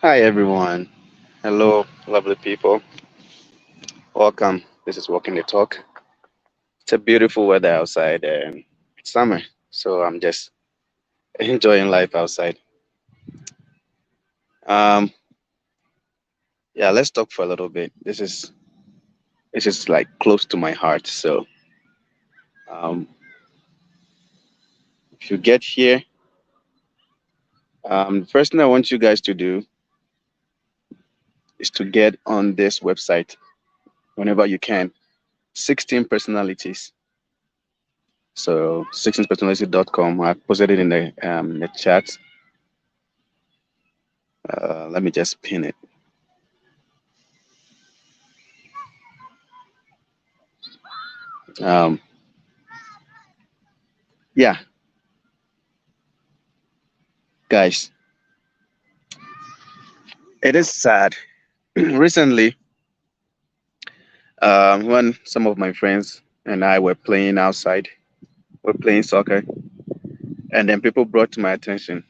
Hi everyone. Hello, lovely people. Welcome. This is Walking the Talk. It's a beautiful weather outside and it's summer. So I'm just enjoying life outside. Um yeah, let's talk for a little bit. This is like close to my heart. So um if you get here, the first thing I want you guys to do is to get on this website whenever you can. 16 personalities. So 16personality.com. I posted it in the chat. Let me just pin it. Um, yeah, guys, it is sad. Recently, when some of my friends and I were playing outside, we're playing soccer, and then people brought to my attention.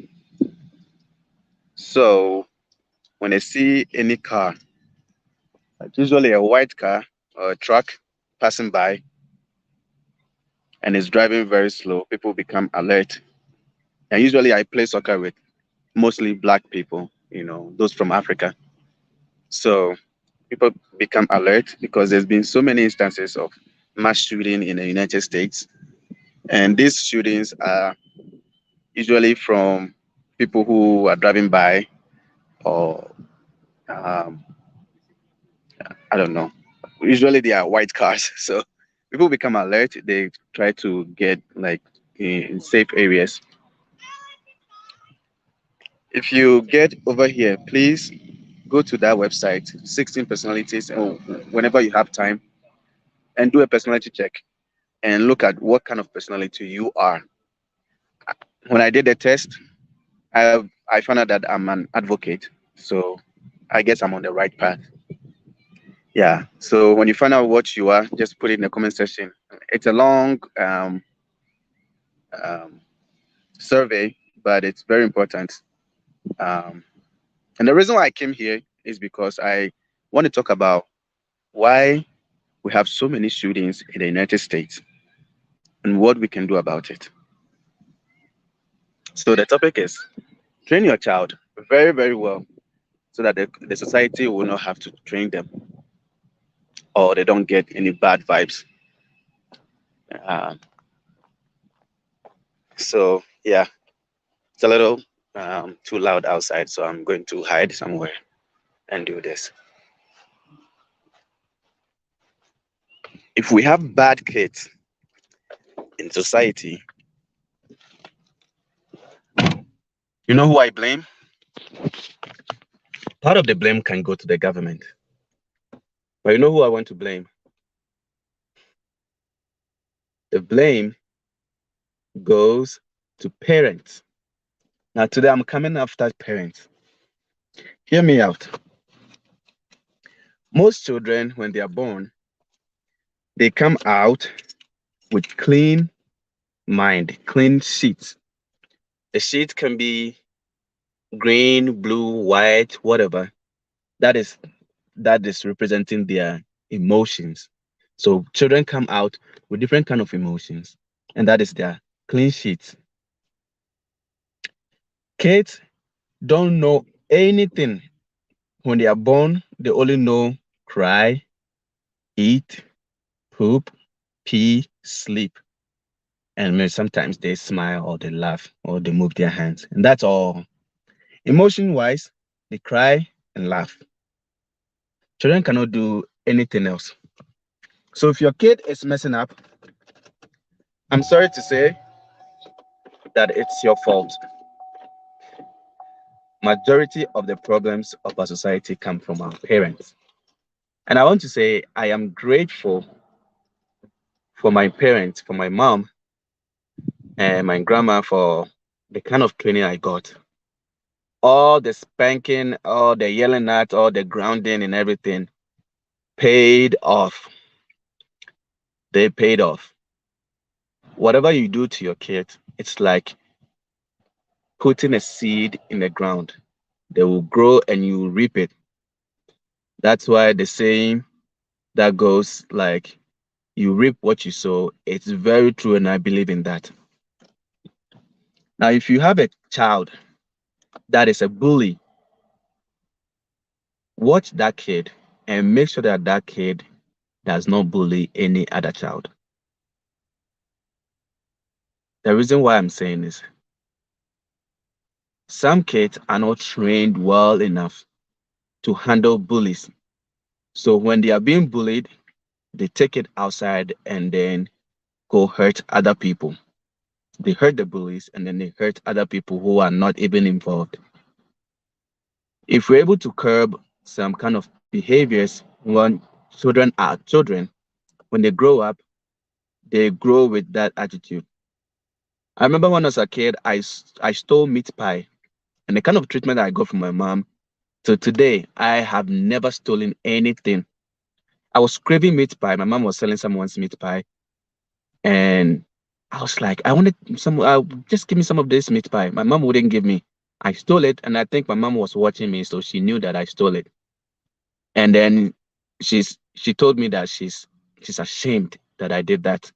So when I see any car, like usually a white car or a truck passing by and it's driving very slow, people become alert. And usually I play soccer with mostly black people, those from Africa. So people become alert because there's been so many instances of mass shooting in the United States. And these shootings are usually from people who are driving by, or um, I don't know. Usually they are white cars. So people become alert. They try to get like in safe areas. If you get over here, please go to that website, 16 personalities, or whenever you have time, and do a personality check and look at what kind of personality you are. When I did the test, I found out that I'm an advocate. So I guess I'm on the right path. Yeah. So when you find out what you are, just put it in the comment section. It's a long um, survey, but it's very important. Um, and the reason why I came here is because I want to talk about why we have so many shootings in the United States and what we can do about it. So the topic is train your child very, very well so that the society will not have to train them or they don't get any bad vibes. Uh, so, yeah, it's a little too loud outside, so I'm going to hide somewhere and do this. If we have bad kids in society, you know who I blame? Part of the blame can go to the government. But you know who I want to blame? The blame goes to parents. Now, today I'm coming after parents. Hear me out. Most children, when they are born, they come out with clean mind, clean sheets. The sheet can be green, blue, white, whatever. That is that is representing their emotions. So children come out with different kind of emotions, and that is their clean sheets. Kids don't know anything when they are born. They only know cry, eat, poop, pee, sleep, and maybe sometimes they smile or they laugh or they move their hands, and that's all. Emotion wise, they cry and laugh. Children cannot do anything else. So if your kid is messing up, I'm sorry to say that it's your fault. Majority of the problems of our society come from our parents. And I want to say I am grateful for my parents, for my mom and my grandma for the kind of training I got. All the spanking, all the yelling at, all the grounding and everything paid off. They paid off. Whatever you do to your kid, it's like putting a seed in the ground. They will grow and you will reap it. That's why the saying that goes like, you reap what you sow. It's very true, and I believe in that. Now, if you have a child that is a bully, watch that kid and make sure that that kid does not bully any other child. The reason why I'm saying is some kids are not trained well enough to handle bullies. So when they are being bullied, they take it outside and then go hurt other people. They hurt the bullies and then they hurt other people who are not even involved. If we're able to curb some kind of behaviors when children are children, when they grow up, they grow with that attitude. I remember when I was a kid, I stole meat pie, and the kind of treatment I got from my mom. So today, I have never stolen anything. I was craving meat pie. My mom was selling someone's meat pie, and I was like, I wanted some. Just give me some of this meat pie. My mom wouldn't give me. I stole it, and I think my mom was watching me, so she knew that I stole it. And then she told me that she's ashamed that I did that,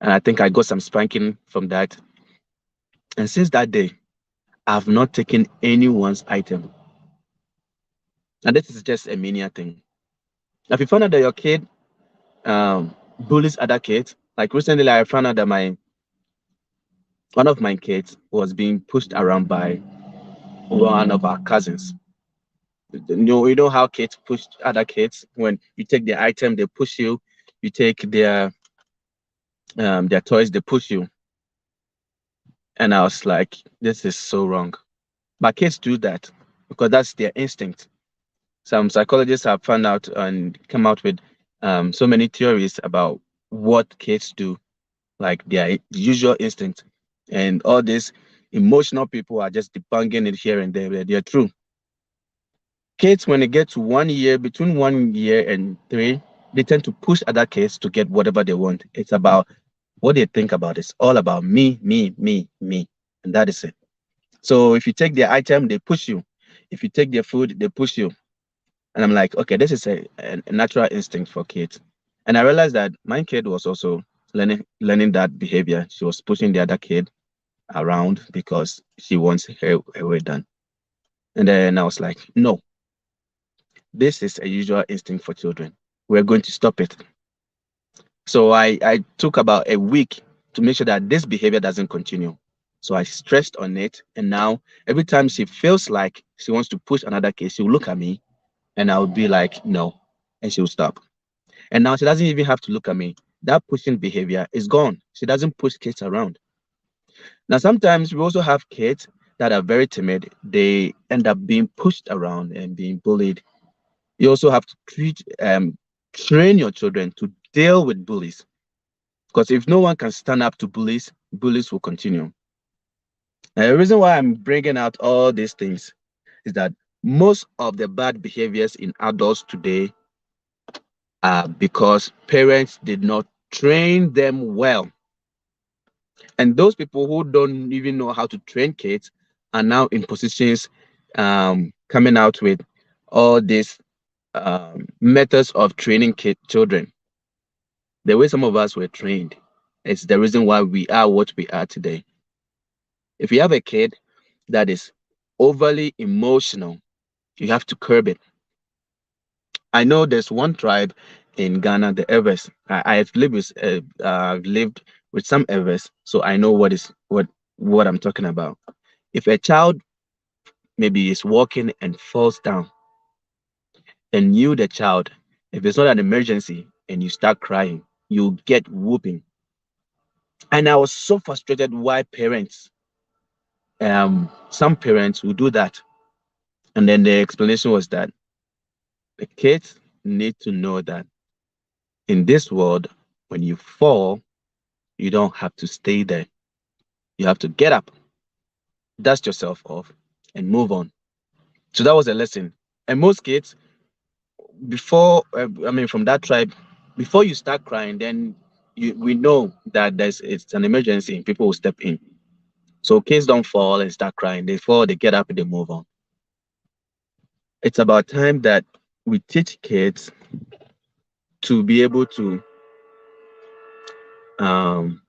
and I think I got some spanking from that. And since that day, I've not taken anyone's item. And this is just a mania thing. Now, if you find out that your kid bullies other kids, like recently, I found out that my one of my kids was being pushed around by one of our cousins. You know how kids push other kids when you take their item, they push you. You take their toys, they push you. And I was like, this is so wrong. But kids do that because that's their instinct. Some psychologists have found out and come out with so many theories about what kids do, like their usual instinct. And all these emotional people are just debunking it here and there, but they're true. Kids, when they get to 1 year, between 1 year and three, they tend to push other kids to get whatever they want. It's about what they think about. It's all about me, me, me, me. And that is it. So if you take their item, they push you. If you take their food, they push you. And I'm like, okay, this is a natural instinct for kids. And I realized that my kid was also learning that behavior. She was pushing the other kid around because she wants her way done. And then I was like, no, this is a usual instinct for children. We're going to stop it. So I took about a week to make sure that this behavior doesn't continue. So I stressed on it. And now every time she feels like she wants to push another kid, she'll look at me and I'll be like, no. And she'll stop. And now she doesn't even have to look at me. That pushing behavior is gone. She doesn't push kids around. Now, sometimes we also have kids that are very timid. They end up being pushed around and being bullied. You also have to train your children to deal with bullies. Because if no one can stand up to bullies, bullies will continue. And the reason why I'm bringing out all these things is that most of the bad behaviors in adults today are because parents did not train them well. And those people who don't even know how to train kids are now in positions coming out with all these methods of training children. The way some of us were trained is the reason why we are what we are today. If you have a kid that is overly emotional, you have to curb it. I know there's one tribe in Ghana, the Evers. I've lived with some Evers, so I know what I'm talking about. If a child maybe is walking and falls down, and you, the child, if it's not an emergency and you start crying, you get whooping. And I was so frustrated why some parents will do that. And then the explanation was that the kids need to know that in this world, when you fall, you don't have to stay there. You have to get up, dust yourself off, and move on. So that was a lesson. And most kids, from that tribe, before you start crying, then we know that it's an emergency and people will step in. So kids don't fall and start crying. They fall, they get up, and they move on. It's about time that we teach kids to be able to um,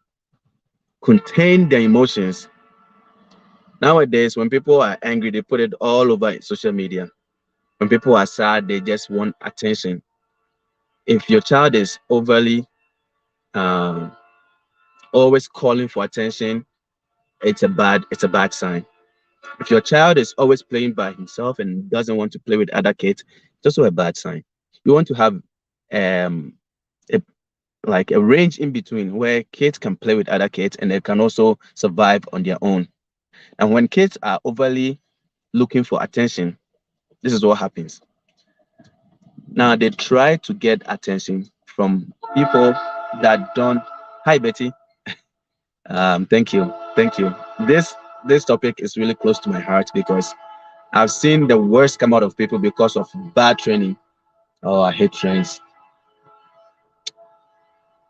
contain their emotions. Nowadays, when people are angry, they put it all over social media. When people are sad, they just want attention. If your child is overly um, always calling for attention, it's a bad sign. If your child is always playing by himself and doesn't want to play with other kids, it's also a bad sign. You want to have um, a, like a range in between where kids can play with other kids and they can also survive on their own. And when kids are overly looking for attention, this is what happens. Now they try to get attention from people that don't. Hi, Betty. Thank you, thank you. This topic is really close to my heart because I've seen the worst come out of people because of bad training. Oh, I hate trains.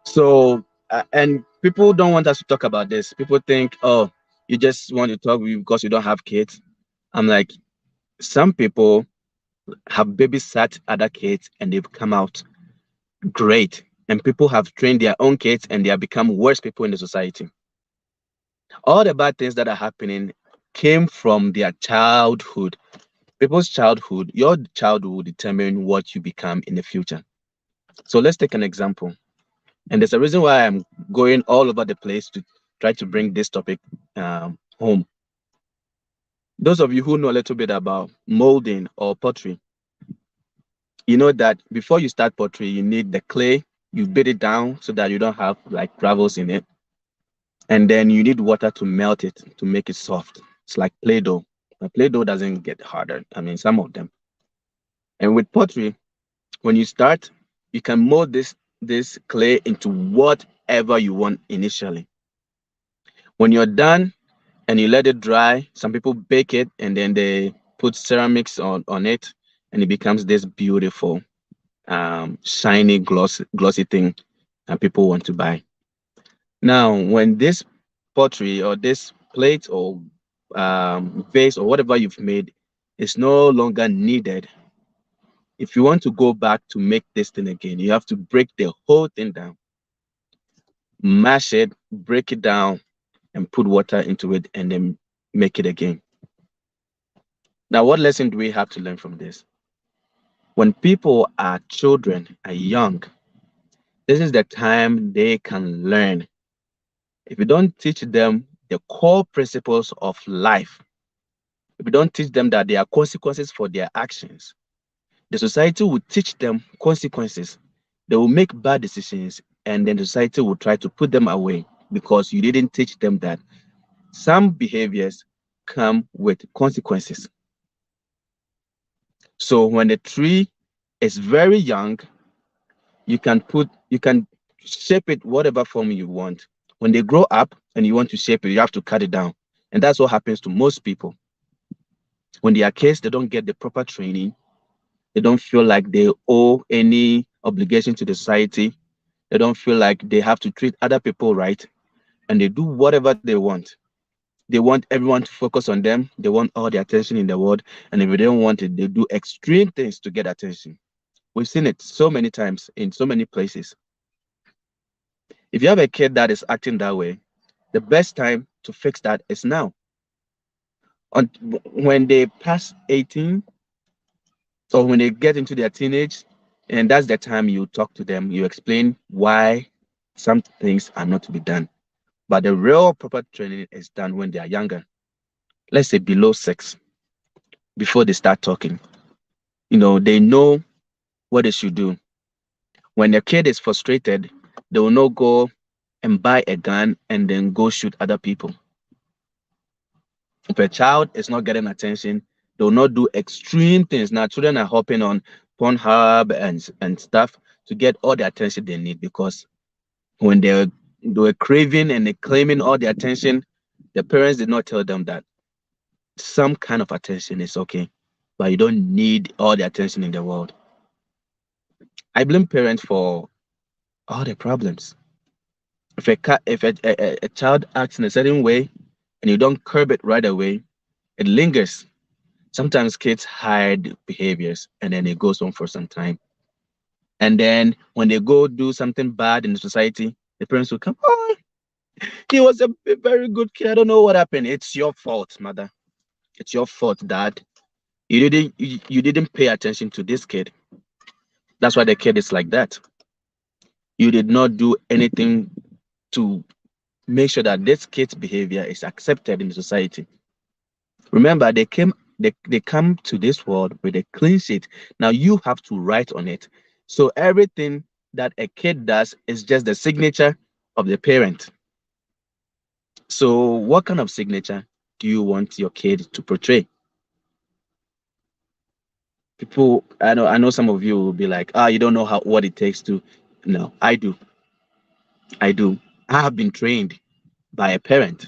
So, and people don't want us to talk about this. People think, oh, you just want to talk because you don't have kids. I'm like, some people have babysat other kids and they've come out great. And people have trained their own kids and they have become worse people in the society. All the bad things that are happening came from their childhood. People's childhood, your childhood will determine what you become in the future. So let's take an example. And there's a reason why I'm going all over the place to try to bring this topic home. Those of you who know a little bit about molding or pottery, you know that before you start pottery, you need the clay, you beat it down so that you don't have like gravels in it. And then you need water to melt it to make it soft. It's like Play-Doh. Play-Doh doesn't get harder. I mean, some of them. And with pottery, when you start, you can mold this clay into whatever you want initially. When you're done and you let it dry, some people bake it and then they put ceramics on it and it becomes this beautiful shiny glossy thing and people want to buy. Now, when this pottery or this plate or vase or whatever you've made is no longer needed, if you want to go back to make this thing again, you have to break the whole thing down, mash it, break it down, and put water into it, and then make it again. Now, what lesson do we have to learn from this? When people are children, are young, this is the time they can learn. If you don't teach them the core principles of life, if you don't teach them that there are consequences for their actions, the society will teach them consequences. They will make bad decisions, and then the society will try to put them away because you didn't teach them that some behaviors come with consequences. So when the tree is very young, you can shape it whatever form you want. When they grow up and you want to shape it, you have to cut it down. And that's what happens to most people. When they are kids, they don't get the proper training. They don't feel like they owe any obligation to the society. They don't feel like they have to treat other people right. And they do whatever they want. They want everyone to focus on them. They want all the attention in the world. And if they don't want it, they do extreme things to get attention. We've seen it so many times in so many places. If you have a kid that is acting that way, the best time to fix that is now. On, when they pass 18 or when they get into their teenage, and that's the time you talk to them, you explain why some things are not to be done. But the real proper training is done when they are younger. Let's say below 6, before they start talking. They know what they should do. When the kid is frustrated, they will not go and buy a gun and then go shoot other people. If a child is not getting attention, they will not do extreme things. Now, children are hopping on Pornhub and stuff to get all the attention they need because when they were craving and they claiming all the attention, the parents did not tell them that some kind of attention is okay, but you don't need all the attention in the world. I blame parents for all the problems. If a child acts in a certain way and you don't curb it right away, it lingers. Sometimes kids hide behaviors and then it goes on for some time. And then when they go do something bad in the society, the parents will come, oh, he was a very good kid. I don't know what happened. It's your fault, mother. It's your fault, dad. You didn't pay attention to this kid. That's why the kid is like that. You did not do anything to make sure that this kid's behavior is accepted in the society. Remember, they come to this world with a clean sheet. Now you have to write on it. So everything that a kid does is just the signature of the parent. So what kind of signature do you want your kid to portray? People, I know some of you will be like, ah, you don't know how what it takes to. No, I do. I do. I have been trained by a parent,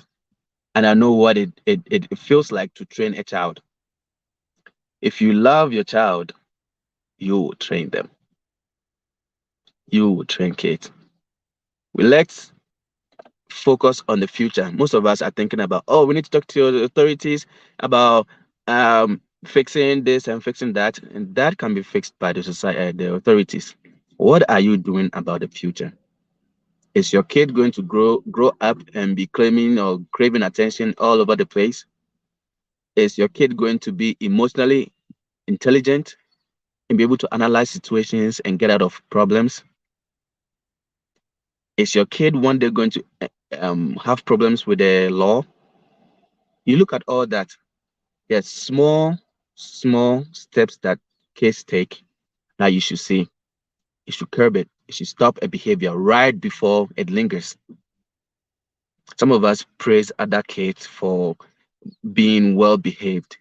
and I know what it feels like to train a child. If you love your child, you will train them. You will train kids. We let's focus on the future. Most of us are thinking about, oh, we need to talk to the authorities about fixing this and fixing that, and that can be fixed by the society, the authorities. What are you doing about the future? Is your kid going to grow up and be claiming or craving attention all over the place? Is your kid going to be emotionally intelligent and be able to analyze situations and get out of problems? Is your kid one day going to have problems with the law? You look at all that. There's small steps that kids take that you should see. You should curb it. You should stop a behavior right before it lingers. Some of us praise other kids for being well behaved,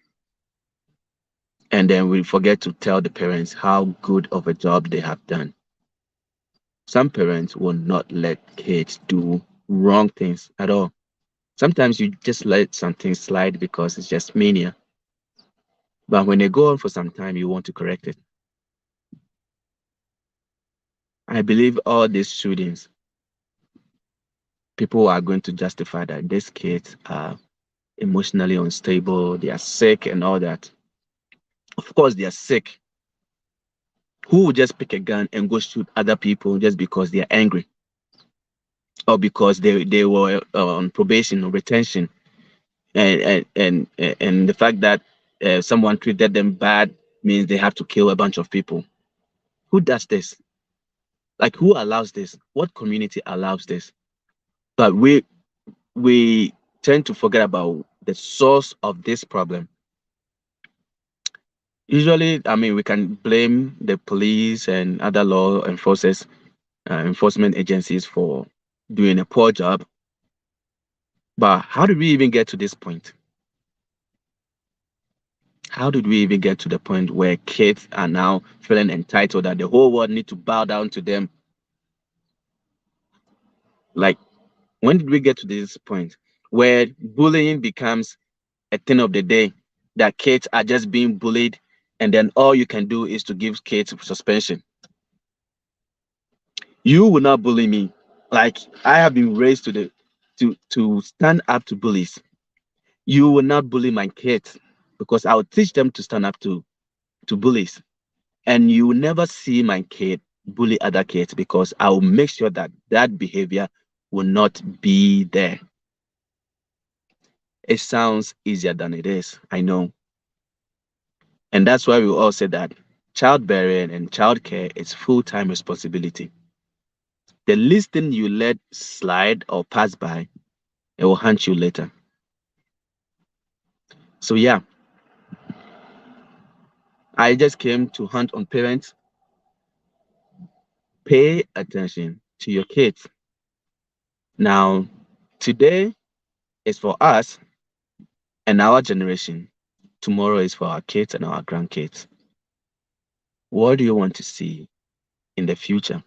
and then we forget to tell the parents how good of a job they have done. Some parents will not let kids do wrong things at all. Sometimes you just let something slide because it's just mania. But when they go on for some time, you want to correct it. I believe all these shootings, people are going to justify that these kids are emotionally unstable, they are sick, and all that. Of course, they are sick. Who would just pick a gun and go shoot other people just because they are angry or because they were on probation or retention? And the fact that someone treated them bad means they have to kill a bunch of people. Who does this? Like, who allows this? What community allows this? But we tend to forget about the source of this problem. Usually, I mean, we can blame the police and other enforcement agencies for doing a poor job. But how did we even get to this point? How did we even get to the point where kids are now feeling entitled that the whole world need to bow down to them? Like, when did we get to this point where bullying becomes a thing of the day, that kids are just being bullied, and then all you can do is to give kids suspension? You will not bully me. Like, I have been raised to stand up to bullies. You will not bully my kids because I will teach them to stand up to bullies. And you will never see my kid bully other kids because I will make sure that that behavior will not be there. It sounds easier than it is, I know. And that's why we all say that childbearing and childcare is full-time responsibility. The least thing you let slide or pass by, it will haunt you later. So yeah, I just came to hunt on parents. Pay attention to your kids. Now, today is for us and our generation. Tomorrow is for our kids and our grandkids. What do you want to see in the future?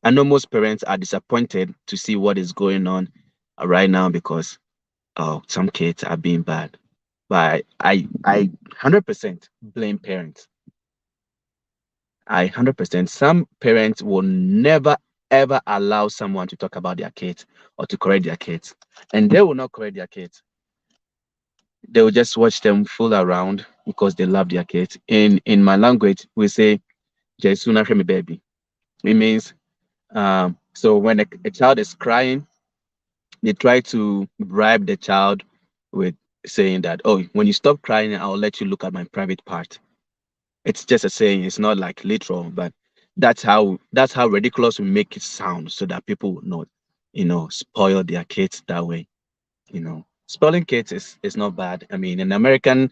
I know most parents are disappointed to see what is going on right now because some kids are being bad. But I 100% blame parents. I 100%. Some parents will never ever allow someone to talk about their kids or to correct their kids, and they will not correct their kids. They will just watch them fool around because they love their kids. In my language, we say "Jesuna Hemi baby." It means so when a child is crying, they try to bribe the child with saying that, "Oh, when you stop crying, I'll let you look at my private part." It's just a saying. It's not like literal, but that's how ridiculous we make it sound, so that people will not, spoil their kids that way. Spoiling kids is not bad. I mean, an American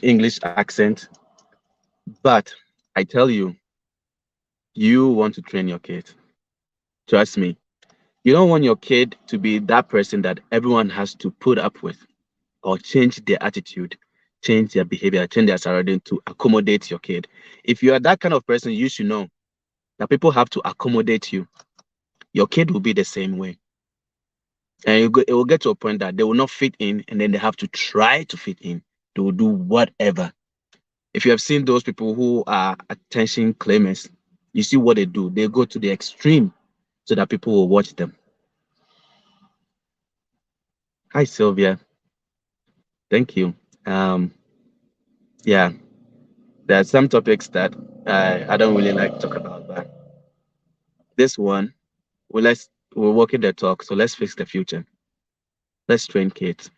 English accent, but I tell you, you want to train your kid. Trust me. You don't want your kid to be that person that everyone has to put up with or change their attitude, change their behavior, change their surrounding to accommodate your kid. If you are that kind of person, you should know that people have to accommodate you. Your kid will be the same way. And it will get to a point that they will not fit in, and then they have to try to fit in. They will do whatever. If you have seen those people who are attention claimers, you see what they do. They go to the extreme so that people will watch them. Hi, Sylvia. Thank you. Um, yeah, there are some topics that I don't really like to talk about, but this one, we're walking the talk, so let's fix the future. Let's train kids.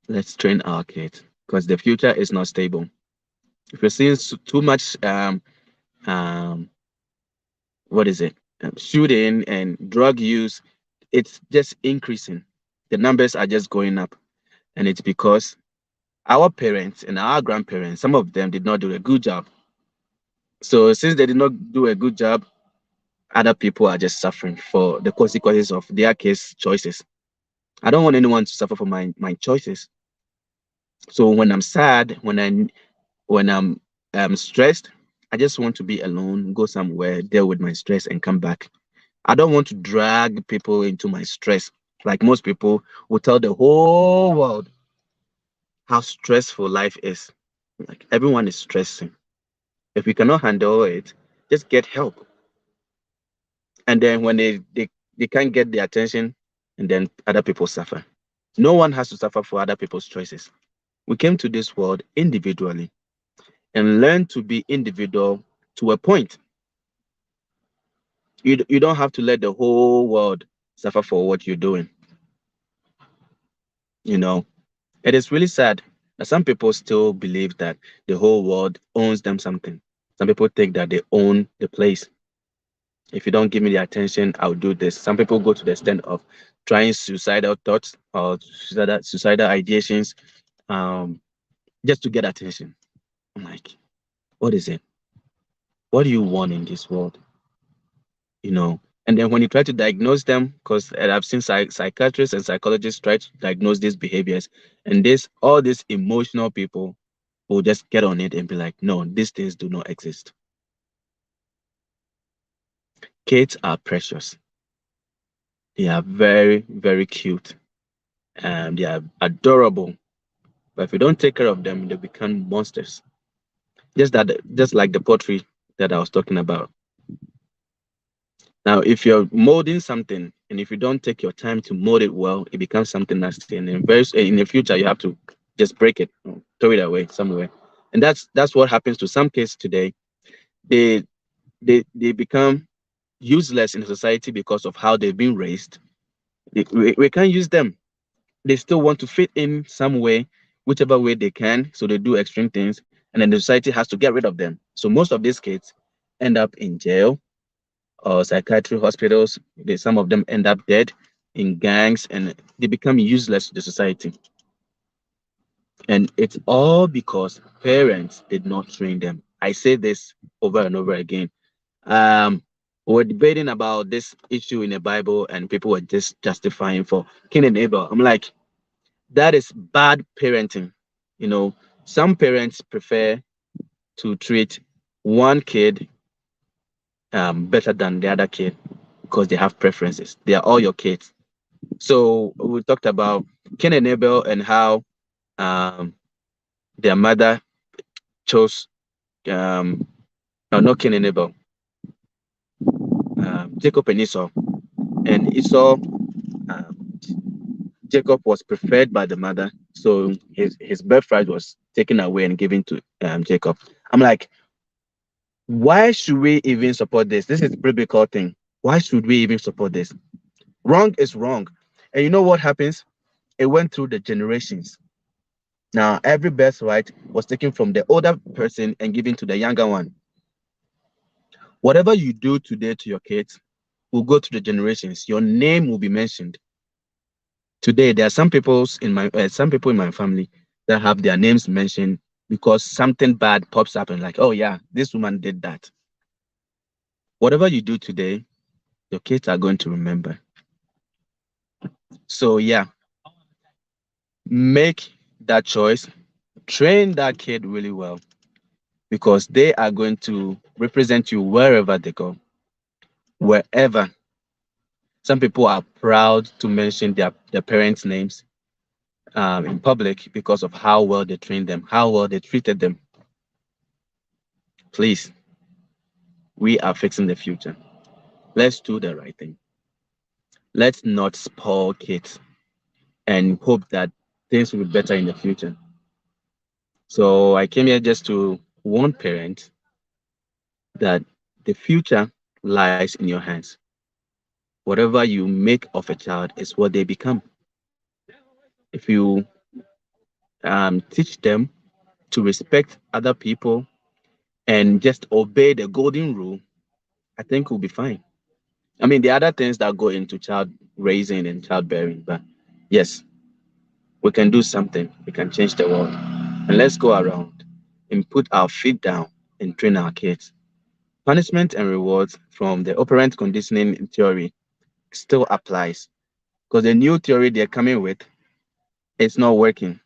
Let's train our kids because the future is not stable. If you're seeing too much, um, what is it, shooting and drug use, it's just increasing. The numbers are just going up, and it's because our parents and our grandparents, some of them did not do a good job. So since they did not do a good job, other people are just suffering for the consequences of their case choices. I don't want anyone to suffer for my choices. So when I'm sad, when I'm stressed, I just want to be alone, go somewhere, deal with my stress, and come back. I don't want to drag people into my stress. Like most people will tell the whole world how stressful life is. Like everyone is stressing. If we cannot handle it, just get help. And then when they can't get the attention, and then other people suffer. No one has to suffer for other people's choices. We came to this world individually and learn to be individual to a point. You don't have to let the whole world suffer for what you're doing. You know, it is really sad that some people still believe that the whole world owns them something. Some people think that they own the place. If you don't give me the attention, I'll do this. Some people go to the extent of trying suicidal thoughts or suicidal ideations, um, just to get attention. I'm like, what is it? What do you want in this world? And then when you try to diagnose them, because I've seen psychiatrists and psychologists try to diagnose these behaviors, and this all these emotional people will just get on it and be like, no, these things do not exist. Kids are precious. They are very, very cute. And they are adorable. But if you don't take care of them, they become monsters. Just like the pottery that I was talking about. Now, if you're molding something and if you don't take your time to mold it well, it becomes something nasty. And in the future, you have to just break it, throw it away somewhere. And that's what happens to some kids today. They they become useless in society because of how they've been raised. We can't use them. They still want to fit in some way, whichever way they can. So they do extreme things, and then the society has to get rid of them. So most of these kids end up in jail or psychiatric hospitals. Some of them end up dead in gangs, and they become useless to the society. And it's all because parents did not train them. I say this over and over again. We're debating about this issue in the Bible, and people were just justifying for Cain and Abel. I'm like, that is bad parenting. Some parents prefer to treat one kid better than the other kid because they have preferences. They are all your kids. So we talked about Cain and Abel and how um, their mother chose, no, not Cain and Abel, Jacob and Esau. And Esau um, Jacob was preferred by the mother, so his birthright was taken away and given to Jacob. I'm like, why should we even support this? This is a biblical thing. Why should we even support this? Wrong is wrong. And you know what happens? It went through the generations. Now, every birthright was taken from the older person and given to the younger one. Whatever you do today to your kids will go to the generations. Your name will be mentioned. Today, there are some people in my family that have their names mentioned because something bad pops up and like, oh yeah, this woman did that. Whatever you do today, your kids are going to remember. So yeah, make that choice, train that kid really well because they are going to represent you wherever they go, wherever. Some people are proud to mention their parents' names in public because of how well they trained them, how well they treated them. Please, we are fixing the future. Let's do the right thing. Let's not spoil kids and hope that things will be better in the future. So I came here just to warn parents that the future lies in your hands. Whatever you make of a child is what they become. If you teach them to respect other people and just obey the golden rule, I think we'll be fine. I mean, the other things that go into child raising and childbearing, but yes, we can do something. We can change the world. And let's go around and put our feet down and train our kids. Punishment and rewards from the operant conditioning theory still applies because the new theory they're coming with is not working.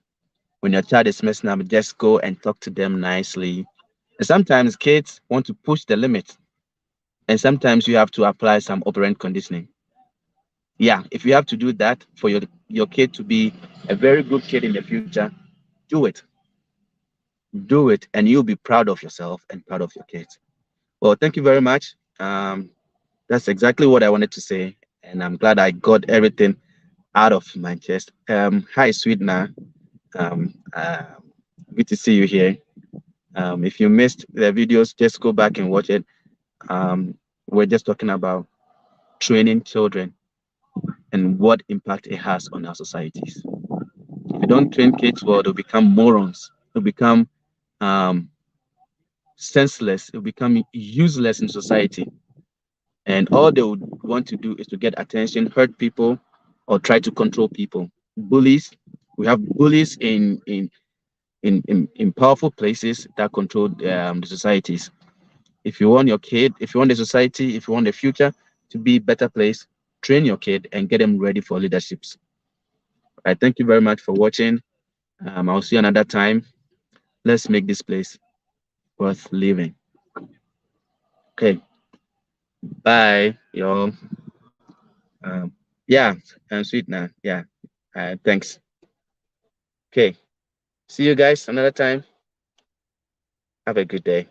When your child is messing up, just go and talk to them nicely. And sometimes kids want to push the limit, and sometimes you have to apply some operant conditioning. Yeah, if you have to do that for your kid to be a very good kid in the future, do it. Do it, and you'll be proud of yourself and proud of your kids. Well, thank you very much. That's exactly what I wanted to say, and I'm glad I got everything out of my chest. Hi, Sweetna. Um, uh, Good to see you here. If you missed the videos, just go back and watch it. We're just talking about training children and what impact it has on our societies. If you don't train kids well, they'll become morons. They'll become um, senseless. They'll become useless in society. And all they would want to do is to get attention, hurt people, or try to control people. Bullies. We have bullies in powerful places that control the societies. If you want your kid, if you want the society, if you want the future to be a better place, train your kid and get them ready for leaderships. I thank you very much for watching. I'll see you another time. Let's make this place worth living. Okay, bye, y'all. Yeah, I'm sweet now. Yeah, thanks. Okay, see you guys another time. Have a good day.